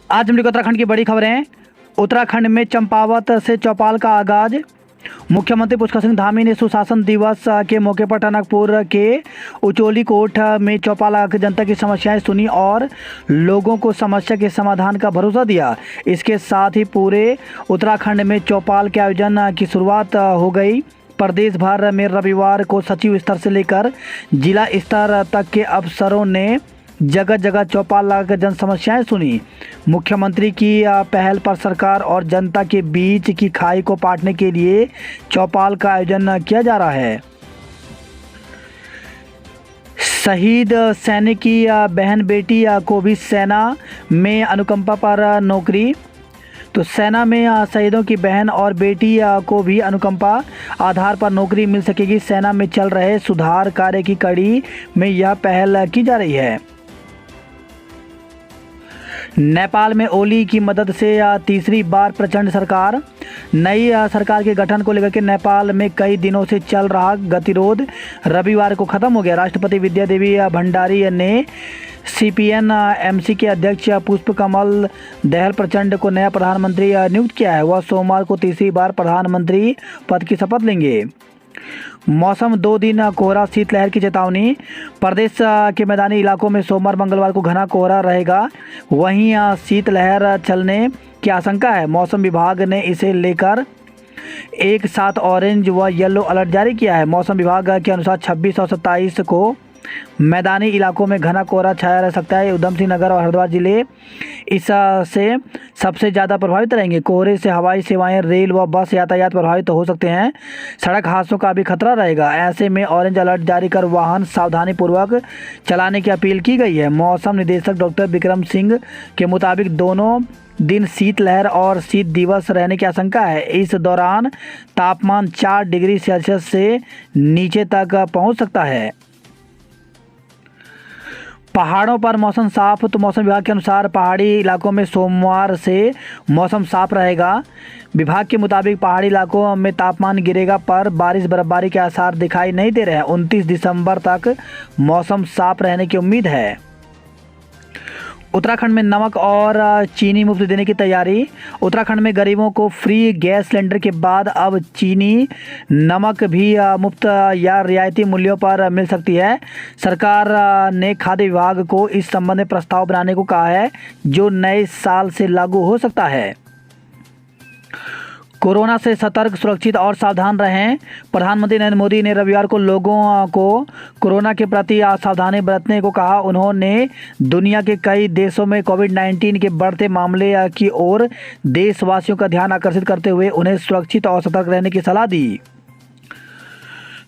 आज हम उत्तराखंड की बड़ी खबरें। उत्तराखंड में चंपावत से चौपाल का आगाज। मुख्यमंत्री पुष्कर सिंह धामी ने सुशासन दिवस के मौके पर टनकपुर के उचोली कोट में चौपाल आकर जनता की समस्याएं सुनी और लोगों को समस्या के समाधान का भरोसा दिया। इसके साथ ही पूरे उत्तराखंड में चौपाल के आयोजन की शुरुआत हो गई। प्रदेश भर में रविवार को सचिव स्तर से लेकर जिला स्तर तक के अफसरों ने जगह जगह चौपाल लगाकर जन समस्याएं सुनी। मुख्यमंत्री की पहल पर सरकार और जनता के बीच की खाई को पाटने के लिए चौपाल का आयोजन किया जा रहा है। शहीद सैनिक की बहन बेटी को भी सेना में अनुकंपा पर नौकरी। तो सेना में शहीदों की बहन और बेटी को भी अनुकंपा आधार पर नौकरी मिल सकेगी। सेना में चल रहे सुधार कार्य की कड़ी में यह पहल की जा रही है। नेपाल में ओली की मदद से तीसरी बार प्रचंड सरकार। नई सरकार के गठन को लेकर के नेपाल में कई दिनों से चल रहा गतिरोध रविवार को खत्म हो गया। राष्ट्रपति विद्यादेवी भंडारी ने CPN MC के अध्यक्ष पुष्प कमल दहल प्रचंड को नया प्रधानमंत्री नियुक्त किया है। वह सोमवार को तीसरी बार प्रधानमंत्री पद की शपथ लेंगे। मौसम 2 दिन कोहरा, शीतलहर की चेतावनी। प्रदेश के मैदानी इलाकों में सोमवार मंगलवार को घना कोहरा रहेगा। वहीं शीतलहर चलने की आशंका है। मौसम विभाग ने इसे लेकर एक साथ ऑरेंज व येलो अलर्ट जारी किया है। मौसम विभाग के अनुसार 26 और 27 को मैदानी इलाकों में घना कोहरा छाया रह सकता है। उधम सिंह नगर और हरिद्वार जिले इससे सबसे ज़्यादा प्रभावित रहेंगे। कोहरे से हवाई सेवाएं, रेल व बस यातायात प्रभावित हो सकते हैं। सड़क हादसों का भी खतरा रहेगा। ऐसे में ऑरेंज अलर्ट जारी कर वाहन सावधानीपूर्वक चलाने की अपील की गई है। मौसम निदेशक डॉक्टर विक्रम सिंह के मुताबिक दोनों दिन शीतलहर और शीत दिवस रहने की आशंका है। इस दौरान तापमान 4 डिग्री सेल्सियस से नीचे तक पहुँच सकता है। पहाड़ों पर मौसम साफ। तो मौसम विभाग के अनुसार पहाड़ी इलाकों में सोमवार से मौसम साफ रहेगा। विभाग के मुताबिक पहाड़ी इलाकों में तापमान गिरेगा पर बारिश बर्फबारी के आसार दिखाई नहीं दे रहे हैं। 29 दिसंबर तक मौसम साफ रहने की उम्मीद है। उत्तराखंड में नमक और चीनी मुफ्त देने की तैयारी। उत्तराखंड में गरीबों को फ्री गैस सिलेंडर के बाद अब चीनी नमक भी मुफ्त या रियायती मूल्यों पर मिल सकती है। सरकार ने खाद्य विभाग को इस संबंध में प्रस्ताव बनाने को कहा है जो नए साल से लागू हो सकता है। कोरोना से सतर्क, सुरक्षित और सावधान रहें। प्रधानमंत्री नरेंद्र मोदी ने रविवार को लोगों को कोरोना के प्रति सावधानी बरतने को कहा। उन्होंने दुनिया के कई देशों में कोविड-19 के बढ़ते मामले की ओर देशवासियों का ध्यान आकर्षित करते हुए उन्हें सुरक्षित और सतर्क रहने की सलाह दी।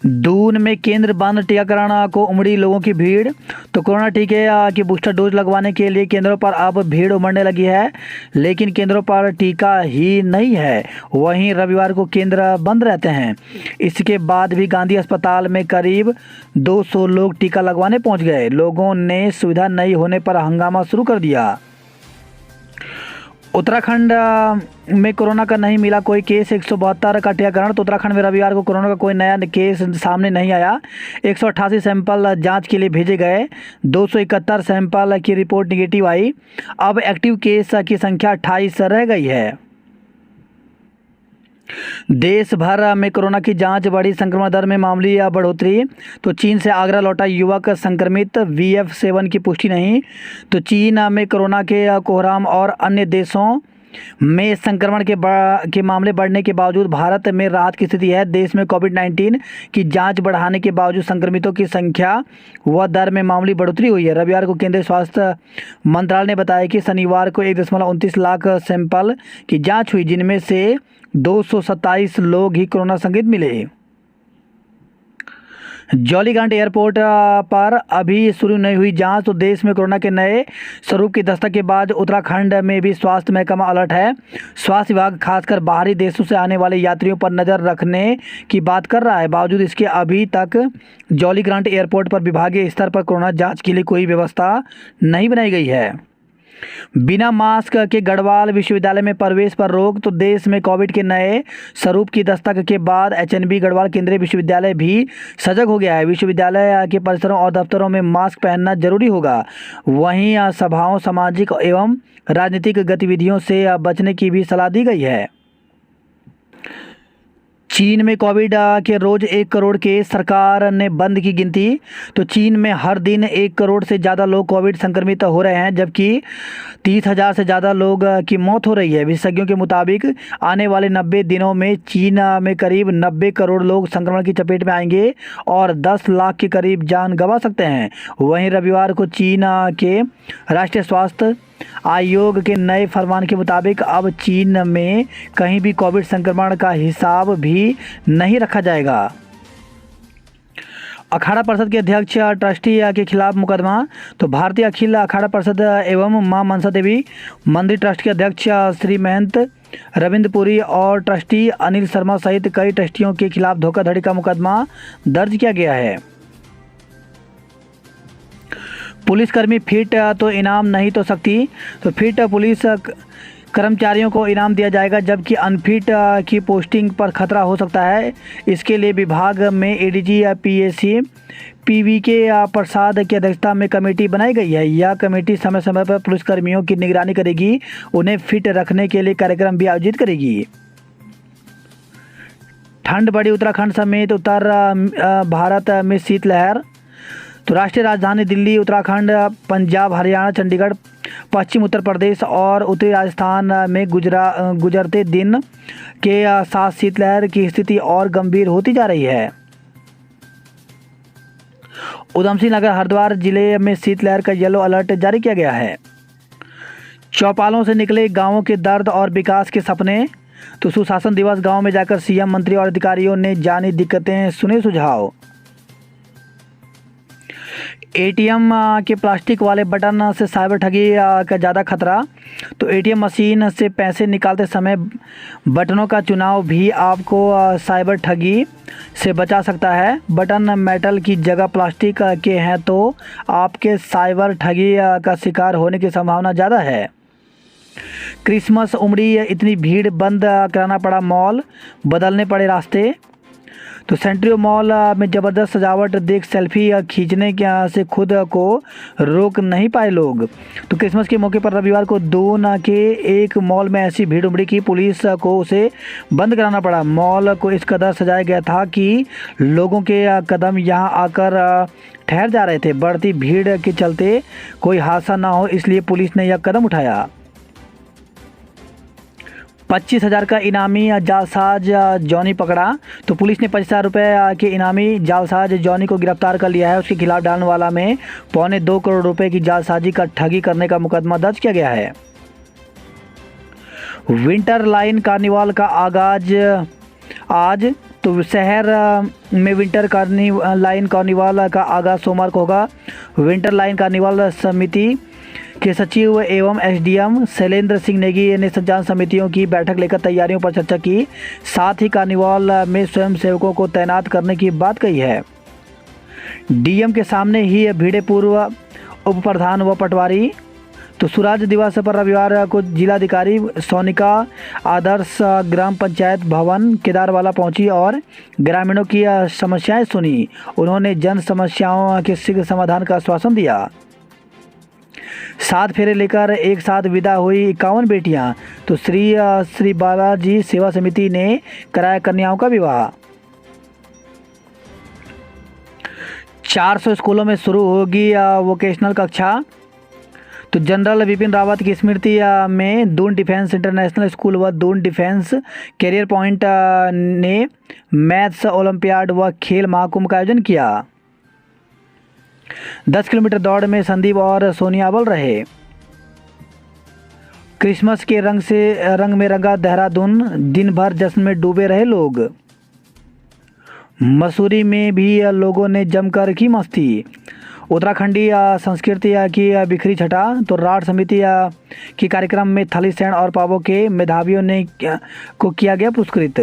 दून में केंद्र बंद, टीकाकरण को उमड़ी लोगों की भीड़। तो कोरोना टीके की बूस्टर डोज लगवाने के लिए केंद्रों पर अब भीड़ उमड़ने लगी है, लेकिन केंद्रों पर टीका ही नहीं है। वहीं रविवार को केंद्र बंद रहते हैं। इसके बाद भी गांधी अस्पताल में करीब 200 लोग टीका लगवाने पहुंच गए। लोगों ने सुविधा नहीं होने पर हंगामा शुरू कर दिया। उत्तराखंड में कोरोना का नहीं मिला कोई केस। 172 का टीकाकरण। तो उत्तराखंड में रविवार को कोरोना का कोई नया केस सामने नहीं आया। 188 सैंपल जांच के लिए भेजे गए। 271 सैंपल की रिपोर्ट निगेटिव आई। अब एक्टिव केस की संख्या 28 रह गई है। देश भर में कोरोना की जांच बढ़ी, संक्रमण दर में मामूली बढ़ोतरी। तो चीन से आगरा लौटा युवक संक्रमित, VF7 की पुष्टि नहीं। तो चीन में कोरोना के कोहराम और अन्य देशों में संक्रमण के मामले बढ़ने के बावजूद भारत में राहत की स्थिति है। देश में कोविड-19 की जांच बढ़ाने के बावजूद संक्रमितों की संख्या व दर में मामूली बढ़ोतरी हुई है। रविवार को केंद्रीय स्वास्थ्य मंत्रालय ने बताया कि शनिवार को 1.29 लाख सैंपल की जांच हुई, जिनमें से 227 लोग ही कोरोना संक्रमित मिले। जॉलीग्रांट एयरपोर्ट पर अभी शुरू नहीं हुई जांच। तो देश में कोरोना के नए स्वरूप की दस्तक के बाद उत्तराखंड में भी स्वास्थ्य महकमा अलर्ट है। स्वास्थ्य विभाग खासकर बाहरी देशों से आने वाले यात्रियों पर नज़र रखने की बात कर रहा है। बावजूद इसके अभी तक जॉलीग्रांट एयरपोर्ट पर विभागीय स्तर पर कोरोना जांच के लिए कोई व्यवस्था नहीं बनाई गई है। बिना मास्क के गढ़वाल विश्वविद्यालय में प्रवेश पर रोक। तो देश में कोविड के नए स्वरूप की दस्तक के बाद एचएनबी गढ़वाल केंद्रीय विश्वविद्यालय भी सजग हो गया है। विश्वविद्यालय के परिसरों और दफ्तरों में मास्क पहनना जरूरी होगा। वहीं सभाओं, सामाजिक एवं राजनीतिक गतिविधियों से बचने की भी सलाह दी गई है। चीन में कोविड के रोज 1 करोड़ केस, सरकार ने बंद की गिनती। तो चीन में हर दिन 1 करोड़ से ज़्यादा लोग कोविड संक्रमित हो रहे हैं, जबकि 30,000 से ज़्यादा लोग की मौत हो रही है। विशेषज्ञों के मुताबिक आने वाले 90 दिनों में चीन में करीब 90 करोड़ लोग संक्रमण की चपेट में आएंगे और 10 लाख के करीब जान गंवा सकते हैं। वहीं रविवार को चीन के राष्ट्रीय स्वास्थ्य आयोग के नए फरमान के मुताबिक अब चीन में कहीं भी कोविड संक्रमण का हिसाब भी नहीं रखा जाएगा। अखाड़ा परिषद के अध्यक्ष ट्रस्टी के खिलाफ मुकदमा। तो भारतीय अखिल अखाड़ा परिषद एवं मां मनसा देवी मंदिर ट्रस्ट के अध्यक्ष श्री महंत रविंद्रपुरी और ट्रस्टी अनिल शर्मा सहित कई ट्रस्टियों के खिलाफ धोखाधड़ी का मुकदमा दर्ज किया गया है। पुलिसकर्मी फिट तो इनाम नहीं तो सख्ती। तो फिट पुलिस कर्मचारियों को इनाम दिया जाएगा, जबकि अनफिट की पोस्टिंग पर खतरा हो सकता है। इसके लिए विभाग में एडीजी पीएसी पीवीके प्रसाद की अध्यक्षता में कमेटी बनाई गई है। यह कमेटी समय समय पर पुलिसकर्मियों की निगरानी करेगी, उन्हें फिट रखने के लिए कार्यक्रम भी आयोजित करेगी। ठंड बढ़ी, उत्तराखंड समेत उत्तर भारत में शीतलहर। तो राष्ट्रीय राजधानी दिल्ली, उत्तराखंड, पंजाब, हरियाणा, चंडीगढ़, पश्चिम उत्तर प्रदेश और उत्तरी राजस्थान में गुजरते दिन के साथ शीतलहर की स्थिति और गंभीर होती जा रही है। उधमसिंह नगर, हरिद्वार जिले में शीतलहर का येलो अलर्ट जारी किया गया है। चौपालों से निकले गांवों के दर्द और विकास के सपने। तो सुशासन दिवस गांव में जाकर सीएम, मंत्री और अधिकारियों ने जानी दिक्कतें, सुने सुझाव। एटीएम के प्लास्टिक वाले बटन से साइबर ठगी का ज़्यादा खतरा। तो एटीएम मशीन से पैसे निकालते समय बटनों का चुनाव भी आपको साइबर ठगी से बचा सकता है। बटन मेटल की जगह प्लास्टिक के हैं तो आपके साइबर ठगी का शिकार होने की संभावना ज़्यादा है। क्रिसमस उमड़ी, इतनी भीड़, बंद कराना पड़ा मॉल, बदलने पड़े रास्ते। तो सेंट्रियो मॉल में ज़बरदस्त सजावट देख सेल्फी खींचने से खुद को रोक नहीं पाए लोग। तो क्रिसमस के मौके पर रविवार को दून के एक मॉल में ऐसी भीड़ उमड़ी कि पुलिस को उसे बंद कराना पड़ा। मॉल को इस कदर सजाया गया था कि लोगों के कदम यहां आकर ठहर जा रहे थे। बढ़ती भीड़ के चलते कोई हादसा ना हो, इसलिए पुलिस ने यह कदम उठाया। 25,000 का इनामी जालसाज जॉनी पकड़ा। तो पुलिस ने 25,000 रुपये के इनामी जालसाज जॉनी को गिरफ्तार कर लिया है। उसके खिलाफ डालनवाला में 2.25 करोड़ रुपए की जालसाजी का ठगी करने का मुकदमा दर्ज किया गया है। विंटर लाइन कार्निवाल का आगाज आज। तो शहर में विंटर लाइन कार्निवाल का आगाज सोमवार को होगा। विंटर लाइन कार्निवाल समिति के सचिव एवं एसडीएम शैलेंद्र सिंह नेगी ने संचालन समितियों की बैठक लेकर तैयारियों पर चर्चा की। साथ ही कार्निवाल में स्वयंसेवकों को तैनात करने की बात कही है। डीएम के सामने ही भीड़े पूर्व उप प्रधान व पटवारी। तो स्वराज दिवस पर रविवार को जिलाधिकारी सोनिका आदर्श ग्राम पंचायत भवन केदारवाला पहुंची और ग्रामीणों की समस्याएं सुनी। उन्होंने जन समस्याओं के शीघ्र समाधान का आश्वासन दिया। 7 फेरे लेकर एक साथ विदा हुई 51 बेटियां। तो श्री बालाजी सेवा समिति ने कराया कन्याओं का विवाह। 400 स्कूलों में शुरू होगी वोकेशनल कक्षा। तो जनरल विपिन रावत की स्मृति में दून डिफेंस इंटरनेशनल स्कूल व दून डिफेंस कैरियर पॉइंट ने मैथ्स ओलंपियाड व खेल महाकुंभ का आयोजन किया। 10 किलोमीटर दौड़ में संदीप और सोनिया अव्वल रहे। क्रिसमस के रंग में रंगा देहरादून, दिन भर जश्न में डूबे रहे लोग। मसूरी में भी लोगों ने जमकर की मस्ती। उत्तराखंडी संस्कृति की बिखरी छटा। तो राठ समिति के कार्यक्रम में थली सैन और पावों के मेधावियों ने को किया गया पुरस्कृत।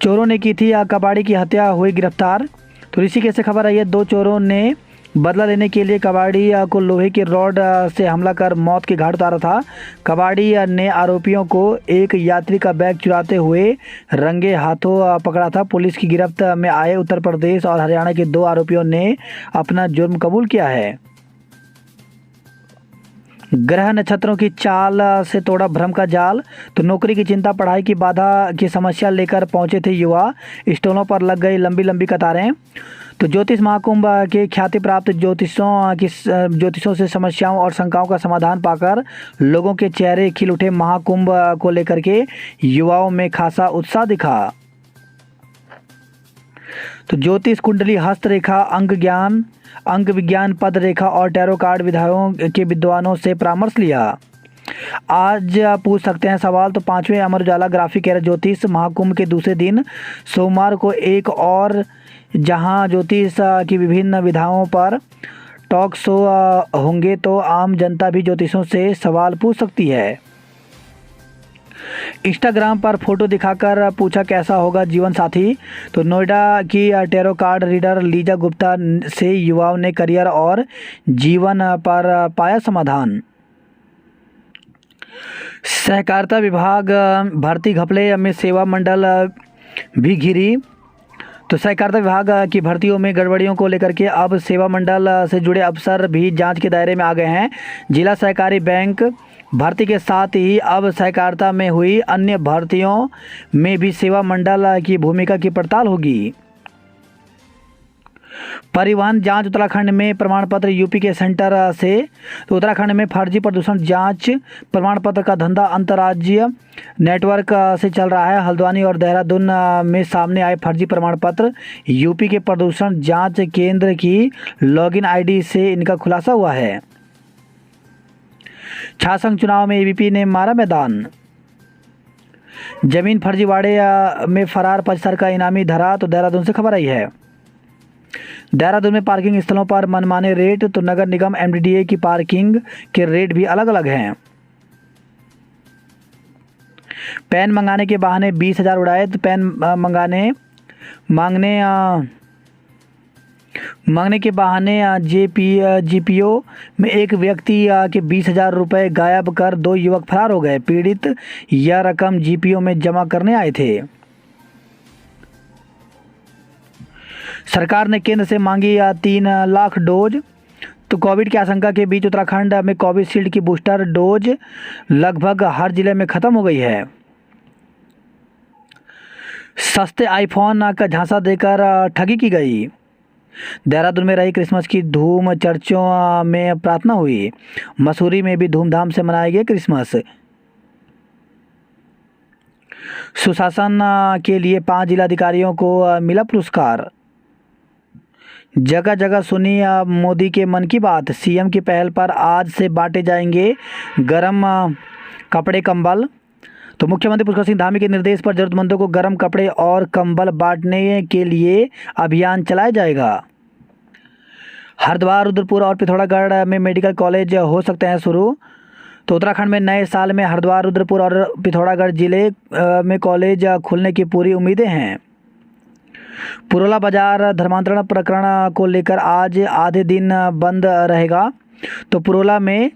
चोरों ने की थी कबाड़ी की हत्या, हुई गिरफ्तार। तो ऋषिकेश से खबर आई है, 2 चोरों ने बदला लेने के लिए कबाड़ी को लोहे की रॉड से हमला कर मौत के घाट उतारा था। कबाड़ी ने आरोपियों को एक यात्री का बैग चुराते हुए रंगे हाथों पकड़ा था। पुलिस की गिरफ्त में आए उत्तर प्रदेश और हरियाणा के 2 आरोपियों ने अपना जुर्म कबूल किया है। ग्रह नक्षत्रों की चाल से तोड़ा भ्रम का जाल, तो नौकरी की चिंता, पढ़ाई की बाधा की समस्या लेकर पहुंचे थे युवा। स्टॉलों पर लग गई लंबी लंबी कतारें। तो ज्योतिष महाकुंभ के ख्याति प्राप्त ज्योतिषों से समस्याओं और शंकाओं का समाधान पाकर लोगों के चेहरे खिल उठे। महाकुंभ को लेकर के युवाओं में खासा उत्साह दिखा। तो ज्योतिष कुंडली, हस्तरेखा, अंग विज्ञान, पद रेखा और टैरो कार्ड विधाओं के विद्वानों से परामर्श लिया। आज पूछ सकते हैं सवाल। तो 5वें अमर उजाला ग्राफिक कह रहे ज्योतिष महाकुंभ के दूसरे दिन सोमवार को एक और जहां ज्योतिष की विभिन्न विधाओं पर टॉक शो होंगे, तो आम जनता भी ज्योतिषों से सवाल पूछ सकती है। इंस्टाग्राम पर फोटो दिखाकर पूछा कैसा होगा जीवन साथी। तो नोएडा की tarot card reader Lisa Gupta से युवाओं ने करियर और जीवन पर पाया समाधान। सहकारिता विभाग भर्ती घपले में सेवा मंडल भी घिरी। तो सहकारिता विभाग की भर्तियों में गड़बड़ियों को लेकर के अब सेवा मंडल से जुड़े अफसर भी जांच के दायरे में आ गए हैं। जिला सहकारी बैंक भर्ती के साथ ही अब सहकारिता में हुई अन्य भर्तियों में भी सेवा मंडल की भूमिका की पड़ताल होगी। परिवहन जांच उत्तराखंड में प्रमाण पत्र यूपी के सेंटर से। तो उत्तराखंड में फर्जी प्रदूषण जांच प्रमाण पत्र का धंधा अंतर्राज्यीय नेटवर्क से चल रहा है। हल्द्वानी और देहरादून में सामने आए फर्जी प्रमाण पत्र। यूपी के प्रदूषण जांच केंद्र की लॉगिन आईडी से इनका खुलासा हुआ है। छाछंग चुनाव में एबीपी ने मारा मैदान। जमीन फर्जीवाड़े में फरार 75 का इनामी धरा। तो देहरादून से खबर आई है। देहरादून में पार्किंग स्थलों पर मनमाने रेट। तो नगर निगम एमडीडीए की पार्किंग के रेट भी अलग अलग हैं। पेन मंगाने के बहाने 20,000 उड़ाए। तो पेन मांगने के बहाने जीपीओ में एक व्यक्ति के 20,000 रुपये गायब कर 2 युवक फरार हो गए। पीड़ित यह रकम जीपीओ में जमा करने आए थे। सरकार ने केंद्र से मांगी 3 लाख डोज। तो कोविड की आशंका के बीच उत्तराखंड में कोविशील्ड की बूस्टर डोज लगभग हर जिले में खत्म हो गई है। सस्ते आईफोन का झांसा देकर ठगी की गई। देहरादून में रही क्रिसमस की धूम, चर्चों में प्रार्थना हुई। मसूरी में भी धूमधाम से मनाया गया क्रिसमस। सुशासन के लिए 5 जिलाधिकारियों को मिला पुरस्कार। जगह जगह सुनी मोदी के मन की बात। सीएम की पहल पर आज से बांटे जाएंगे गर्म कपड़े कंबल। तो मुख्यमंत्री पुष्कर सिंह धामी के निर्देश पर जरूरतमंदों को गर्म कपड़े और कंबल बांटने के लिए अभियान चलाया जाएगा। हरिद्वार, रुद्रपुर और पिथौरागढ़ में मेडिकल कॉलेज हो सकते हैं शुरू। तो उत्तराखंड में नए साल में हरिद्वार, रुद्रपुर और पिथौरागढ़ जिले में कॉलेज खुलने की पूरी उम्मीदें हैं। पुरोला बाजार धर्मांतरण प्रकरण को लेकर आज आधे दिन बंद रहेगा। तो पुरोला में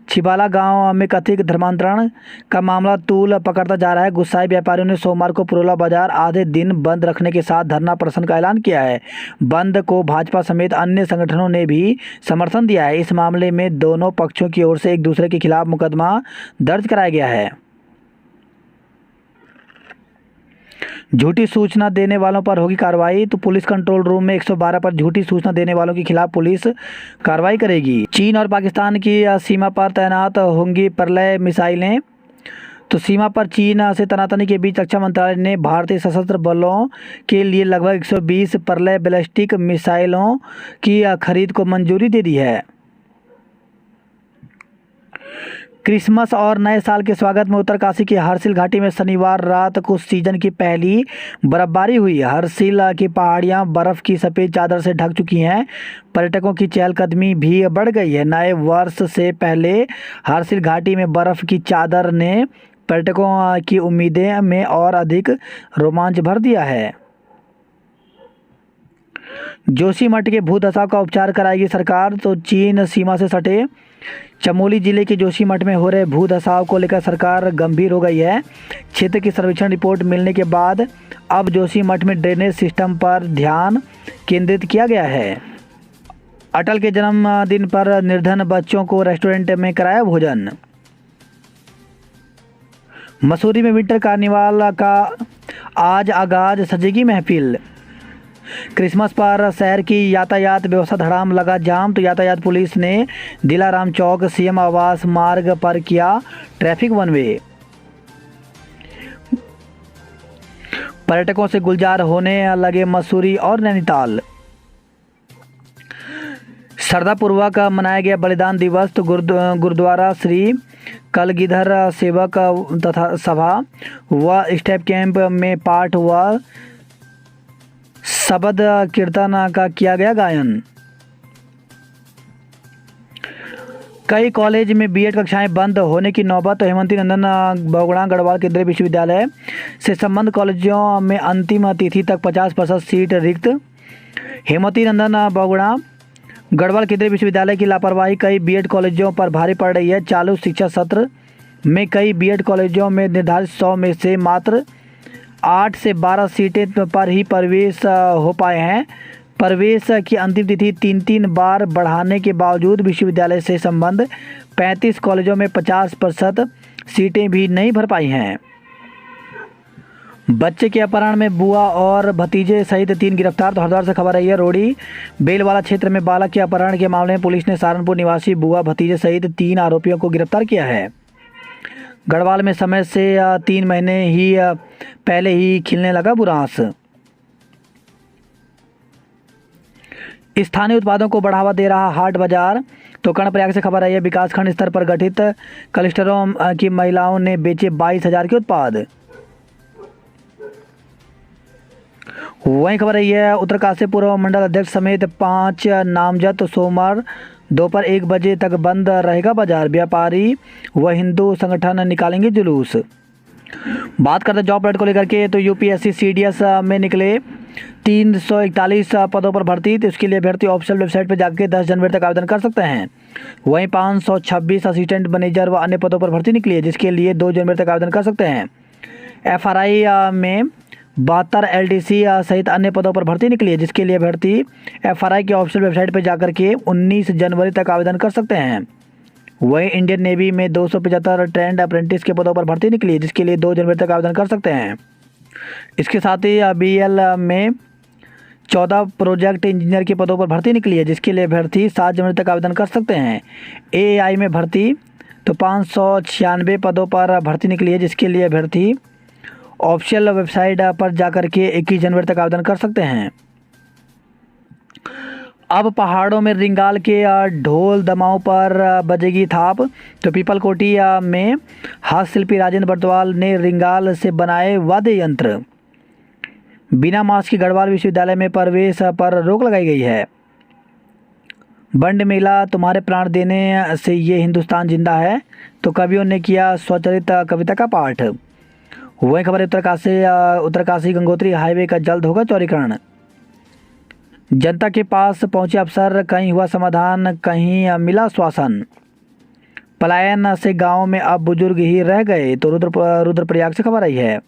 छिबाला गांव में कथित धर्मांतरण का मामला तूल पकड़ता जा रहा है। गुस्साए व्यापारियों ने सोमवार को पुरोला बाजार आधे दिन बंद रखने के साथ धरना प्रदर्शन का ऐलान किया है। बंद को भाजपा समेत अन्य संगठनों ने भी समर्थन दिया है। इस मामले में दोनों पक्षों की ओर से एक दूसरे के खिलाफ मुकदमा दर्ज कराया गया है। झूठी सूचना देने वालों पर होगी कार्रवाई। तो पुलिस कंट्रोल रूम में 112 पर झूठी सूचना देने वालों के खिलाफ पुलिस कार्रवाई करेगी। चीन और पाकिस्तान की सीमा पर तैनात होंगी परलय मिसाइलें। तो सीमा पर चीन से तनातनी के बीच रक्षा मंत्रालय ने भारतीय सशस्त्र बलों के लिए लगभग 120 परलय बैलिस्टिक मिसाइलों की खरीद को मंजूरी दे दी है। क्रिसमस और नए साल के स्वागत में उत्तरकाशी की हरसिल घाटी में शनिवार रात को सीजन की पहली बर्फबारी हुई। हरसिल की पहाड़ियां बर्फ की सफ़ेद चादर से ढक चुकी हैं। पर्यटकों की चहलकदमी भी बढ़ गई है। नए वर्ष से पहले हरसिल घाटी में बर्फ़ की चादर ने पर्यटकों की उम्मीदें में और अधिक रोमांच भर दिया है। जोशीमठ के भूधसाव का उपचार कराएगी सरकार। तो चीन सीमा से सटे चमोली जिले के जोशीमठ में हो रहे भूधसाव को लेकर सरकार गंभीर हो गई है। क्षेत्र की सर्वेक्षण रिपोर्ट मिलने के बाद अब जोशीमठ में ड्रेनेज सिस्टम पर ध्यान केंद्रित किया गया है। अटल के जन्मदिन पर निर्धन बच्चों को रेस्टोरेंट में कराया भोजन। मसूरी में विंटर कार्निवाल का आज आगाज, सजेगी महफिल। क्रिसमस पर शहर की यातायात व्यवस्था धड़ाम लगा जाम। तो यातायात पुलिस ने दिलाराम चौक सीएम आवास मार्ग पर किया ट्रैफिक वन वे। पर्यटकों से गुलजार होने लगे मसूरी और नैनीताल। श्रद्धापूर्वक मनाया गया बलिदान दिवस। तो गुरुद्वारा श्री कलगीधर सेवक तथा सभा व स्टेप कैंप में पाठ व शबद कीर्तन का किया गया गायन। कई कॉलेज में बीएड कक्षाएं बंद होने की नौबत। तो हेमंती नंदन बहुगुणा गढ़वाल केंद्रीय विश्वविद्यालय से संबद्ध कॉलेजों में अंतिम तिथि तक 50% सीट रिक्त। हेमंती नंदन बहुगुणा गढ़वाल केंद्रीय विश्वविद्यालय की लापरवाही कई बीएड कॉलेजों पर भारी पड़ रही है। चालू शिक्षा सत्र में कई बीएड कॉलेजों में निर्धारित 100 में से मात्र 8 से 12 सीटें पर ही प्रवेश हो पाए हैं। प्रवेश की अंतिम तिथि 3 बार बढ़ाने के बावजूद विश्वविद्यालय से संबद्ध 35 कॉलेजों में 50% सीटें भी नहीं भर पाई हैं। बच्चे के अपहरण में बुआ और भतीजे सहित 3 गिरफ्तार। तो हरिद्वार से खबर आई है। रोडी बेलवाला क्षेत्र में बालक के अपहरण के मामले में पुलिस ने सहारनपुर निवासी बुआ भतीजे सहित 3 आरोपियों को गिरफ्तार किया है। गढ़वाल में समय से 3 महीने ही पहले ही खिलने लगा बुरांस। स्थानीय उत्पादों को बढ़ावा दे रहा हाट बाजार। तो कर्णप्रयाग से खबर आई है। विकासखंड स्तर पर गठित क्लस्टरों की महिलाओं ने बेचे 22,000 के उत्पाद। वहीं खबर आई है उत्तरकाशी पूर्व मंडल अध्यक्ष समेत 5 नामजद। तो सोमवार दोपहर 1 बजे तक बंद रहेगा बाजार। व्यापारी व हिंदू संगठन निकालेंगे जुलूस। बात करते हैं जॉब अलर्ट को लेकर के। तो यूपीएससी सीडीएस में निकले 341 पदों पर भर्ती। तो इसके लिए अभ्यर्थी ऑफिशियल वेबसाइट पर जाकर 10 जनवरी तक आवेदन कर सकते हैं। वहीं 526 असिस्टेंट मैनेजर व अन्य पदों पर भर्ती निकली है, जिसके लिए 2 जनवरी तक आवेदन कर सकते हैं। एफआरआई में 72 एलडीसी सहित अन्य पदों पर भर्ती निकली है, जिसके लिए अभ्यर्थी एफआरआई की ऑफिशियल वेबसाइट पर जाकर के 19 जनवरी तक आवेदन कर सकते हैं। वहीं इंडियन नेवी में 275 ट्रेंड अप्रेंटिस के पदों पर भर्ती निकली है, जिसके लिए 2 जनवरी तक आवेदन कर सकते हैं। इसके साथ ही बीएल में 14 प्रोजेक्ट इंजीनियर के पदों पर भर्ती निकली है, जिसके लिए अभ्यर्थी 7 जनवरी तक आवेदन कर सकते हैं। एएआई में भर्ती तो 596 पदों पर भर्ती निकली है, जिसके लिए अभ्यर्थी ऑफिशियल वेबसाइट पर जाकर के 21 जनवरी तक आवेदन कर सकते हैं। अब पहाड़ों में रिंगाल के ढोल दमाओं पर बजेगी थाप। तो पीपलकोटी में हस्तशिल्पी राजेंद्र बर्दवाल ने रिंगाल से बनाए वाद्य यंत्र। बिना मास्क की गढ़वाल विश्वविद्यालय में प्रवेश पर रोक लगाई गई है। बंड मेला तुम्हारे प्राण देने से ये हिंदुस्तान जिंदा है। तो कवियों ने किया स्वचलित कविता का पाठ। वही खबर उत्तरकाशी गंगोत्री हाईवे का जल्द होगा चौड़ीकरण। जनता के पास पहुंचे अफसर, कहीं हुआ समाधान कहीं मिला आश्वासन। पलायन से गांव में अब बुजुर्ग ही रह गए। तो रुद्रप्रयाग से खबर आई है।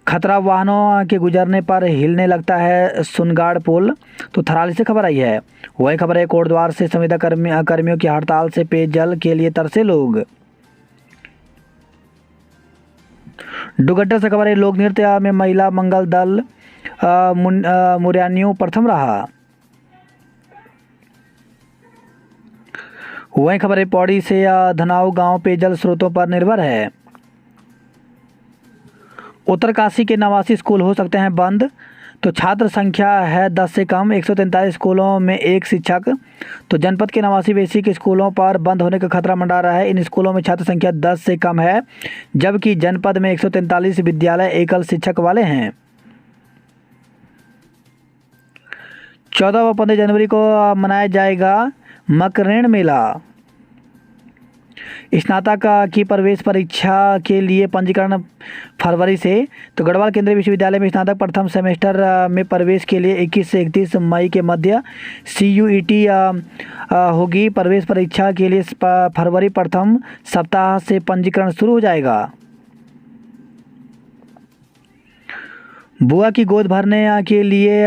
खतरा वाहनों के गुजरने पर हिलने लगता है सुनगाड़ पुल। तो थराली से खबर आई है। वही खबर है कोटद्वार से संविदा कर्मियों की हड़ताल से पेयजल के लिए तरसे लोग। डुगड्डा से खबर है लोक नृत्य में महिला मंगल दल मुरैनियों प्रथम रहा। वही खबर है पौड़ी से धनाऊ गांव पेयजल स्रोतों पर निर्भर है। उत्तरकाशी के 89 स्कूल हो सकते हैं बंद। तो छात्र संख्या है 10 से कम, 143 स्कूलों में 1 शिक्षक। तो जनपद के 89 बेसिक स्कूलों पर बंद होने का खतरा मंडरा रहा है। इन स्कूलों में छात्र संख्या 10 से कम है, जबकि जनपद में 143 विद्यालय एकल शिक्षक वाले हैं। 14 व 15 जनवरी को मनाया जाएगा मकरेण मेला। स्नातक की प्रवेश परीक्षा के लिए पंजीकरण फरवरी से। तो गढ़वाल केंद्रीय विश्वविद्यालय में स्नातक प्रथम सेमेस्टर में प्रवेश के लिए 21 से 31 मई के मध्य CUET होगी। प्रवेश परीक्षा के लिए फरवरी प्रथम सप्ताह से पंजीकरण शुरू हो जाएगा। बुआ की गोद भरने के लिए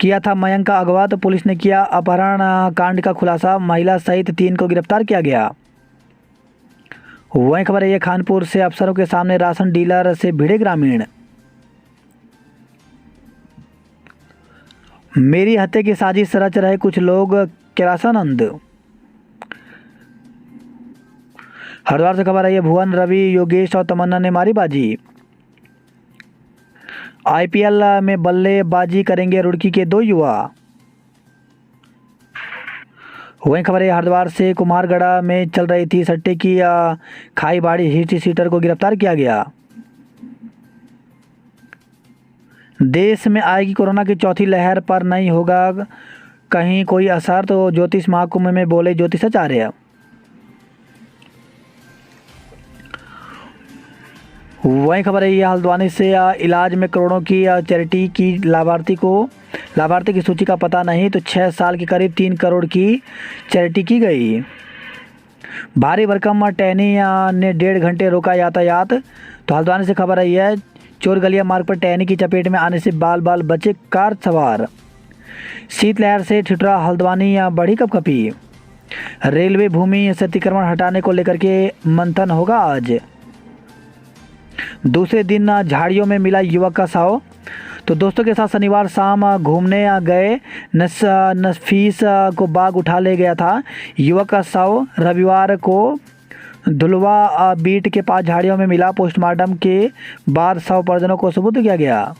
किया था मयंक का अगवा, तो पुलिस ने किया अपहरण कांड का खुलासा। महिला सहित 3 को गिरफ्तार किया गया। वहीं खबर है ये खानपुर से अफसरों के सामने राशन डीलर से भिड़े ग्रामीण। मेरी हत्या की साजिश रच रहे कुछ लोग, कैलासानंद। हरिद्वार से खबर है ये भुवन, रवि, योगेश और तमन्ना ने मारी बाजी। IPL में बल्लेबाजी करेंगे रुड़की के 2 युवा। वहीं खबर है हरिद्वार से कुमारगढ़ में चल रही थी सट्टे की खाई बाड़ी, हिस्ट्री सीटर को गिरफ्तार किया गया। देश में आएगी कोरोना की चौथी लहर पर नहीं होगा कहीं कोई असर, तो ज्योतिष महाकुंभ में बोले ज्योतिषाचार्य। वही खबर है ये हल्द्वानी से इलाज में करोड़ों की चैरिटी की लाभार्थी की सूची का पता नहीं, तो 6 साल के करीब 3 करोड़ की चैरिटी की गई। भारी भरकम टहनी ने 1.5 घंटे रोका यातायात। तो हल्द्वानी से खबर आई है चोरगलिया मार्ग पर टहनी की चपेट में आने से बाल बचे कार सवार। शीतलहर से ठिठुरा हल्द्वानी बढ़ी कपकपी। रेलवे भूमि से अतिक्रमण हटाने को लेकर के मंथन होगा आज। दूसरे दिन झाड़ियों में मिला युवक का शव। तो दोस्तों के साथ शनिवार शाम घूमने गए नफीस को बाघ उठा ले गया था। युवक का शव रविवार को धुलवा बीट के पास झाड़ियों में मिला। पोस्टमार्टम के बाद शव परिजनों को सुपुर्द किया गया।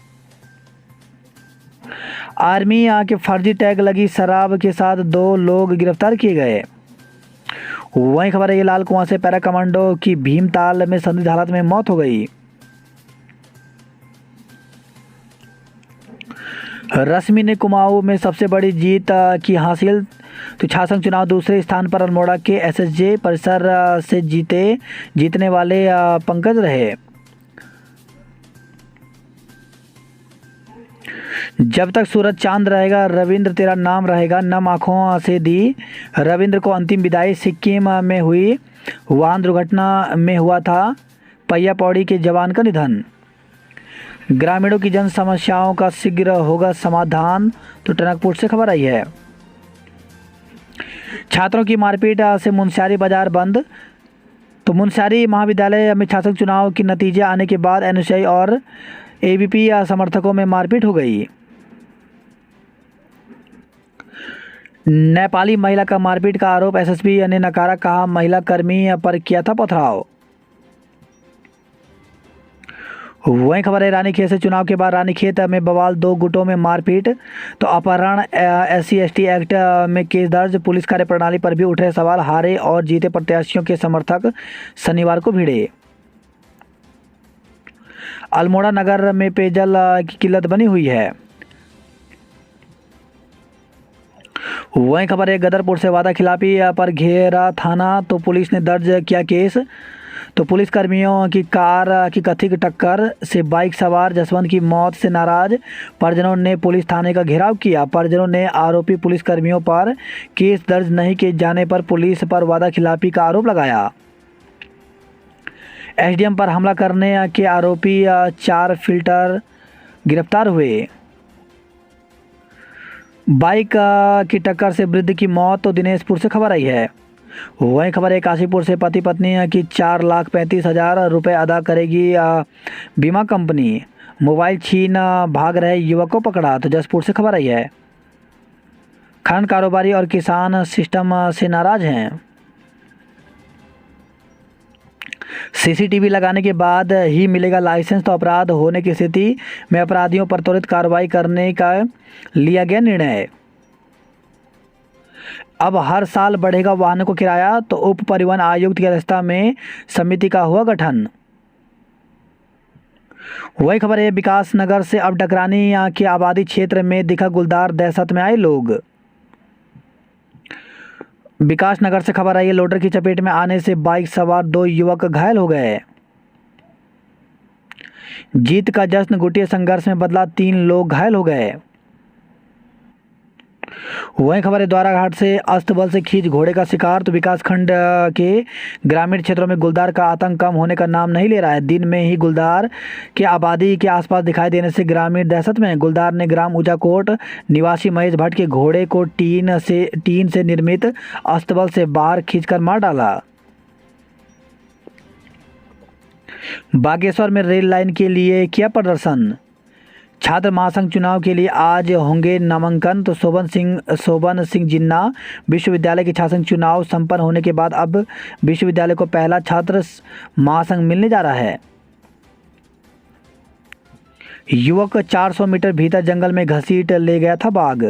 आर्मी के फर्जी टैग लगी शराब के साथ 2 लोग गिरफ्तार किए गए। वहीं खबर है ये लाल कुआं से पैरा कमांडो की भीमताल में संदिग्ध हालत में मौत हो गई। रश्मि ने कुमाऊं में सबसे बड़ी जीत की हासिल। तो छाछंग चुनाव दूसरे स्थान पर अल्मोड़ा के SSJ परिसर से जीतने वाले पंकज रहे। जब तक सूरज चांद रहेगा रविंद्र तेरा नाम रहेगा, नम आँखों से दी रविंद्र को अंतिम विदाई। सिक्किम में हुई वाहन दुर्घटना में हुआ था पहिया पौड़ी के जवान का निधन। ग्रामीणों की जन समस्याओं का शीघ्र होगा समाधान, तो टनकपुर से खबर आई है। छात्रों की मारपीट से मुनस्यारी बाजार बंद। तो मुनस्यारी महाविद्यालय में छात्र चुनाव के नतीजे आने के बाद NUCI और ABP समर्थकों में मारपीट हो गई। नेपाली महिला का मारपीट का आरोप SSP ने नकारा, कहा महिला कर्मी पर किया था पथराव। वहीं खबर है रानीखेत से चुनाव के बाद रानीखेत में बवाल, 2 गुटों में मारपीट। तो अपहरण SC ST एक्ट में केस दर्ज। पुलिस कार्यप्रणाली पर भी उठ रहे सवाल। हारे और जीते प्रत्याशियों के समर्थक शनिवार को भिड़े। अल्मोड़ा नगर में पेयजल की किल्लत बनी हुई है। वहीं खबर है गदरपुर से वादा खिलाफी पर घेरा थाना, तो पुलिस ने दर्ज किया केस। तो पुलिस कर्मियों की कार की कथित टक्कर से बाइक सवार जसवंत की मौत से नाराज परिजनों ने पुलिस थाने का घेराव किया। परिजनों ने आरोपी पुलिस कर्मियों पर केस दर्ज नहीं किए जाने पर पुलिस पर वादा खिलाफी का आरोप लगाया। SDM पर हमला करने के आरोपी 4 फील्डर गिरफ्तार हुए। बाइक की टक्कर से वृद्ध की मौत, तो दिनेशपुर से खबर आई है। वहीं खबर है काशीपुर से पति पत्नी की 4,35,000 रुपये अदा करेगी बीमा कंपनी। मोबाइल छीन भाग रहे युवक को पकड़ा। तो जसपुर से खबर आई है। खनन कारोबारी और किसान सिस्टम से नाराज हैं। CCTV लगाने के बाद ही मिलेगा लाइसेंस, तो अपराध होने की स्थिति में अपराधियों पर त्वरित कार्रवाई करने का लिया गया निर्णय। अब हर साल बढ़ेगा वाहनों को किराया, तो उप परिवहन आयुक्त की अध्यक्षता में समिति का हुआ गठन। वही खबर है विकास नगर से अब डकरानी के आबादी क्षेत्र में दिखा गुलदार, दहशत में आए लोग। विकास नगर से खबर आई है, लोडर की चपेट में आने से बाइक सवार 2 युवक घायल हो गए। जीत का जश्न, गुटिया संघर्ष में बदला, 3 लोग घायल हो गए। वहीं खबर है, द्वाराघाट से अस्तबल से खींच घोड़े का शिकार, तो विकासखंड के ग्रामीण क्षेत्रों में गुलदार का आतंक कम होने का नाम नहीं ले रहा है। दिन में ही गुलदार के आबादी के आसपास दिखाई देने से ग्रामीण दहशत में हैं। गुलदार ने ग्राम ऊंचाकोट निवासी महेश भट्ट के घोड़े को टीन से निर्मित अस्तबल से बाहर खींचकर मार डाला। बागेश्वर में रेल लाइन के लिए किया प्रदर्शन। छात्र महासंघ चुनाव के लिए आज होंगे नामांकन, तो शोभन सिंह जिन्ना विश्वविद्यालय के छात्र चुनाव संपन्न होने के बाद अब विश्वविद्यालय को पहला छात्र महासंघ मिलने जा रहा है। युवक 400 मीटर भीतर जंगल में घसीट ले गया था बाघ।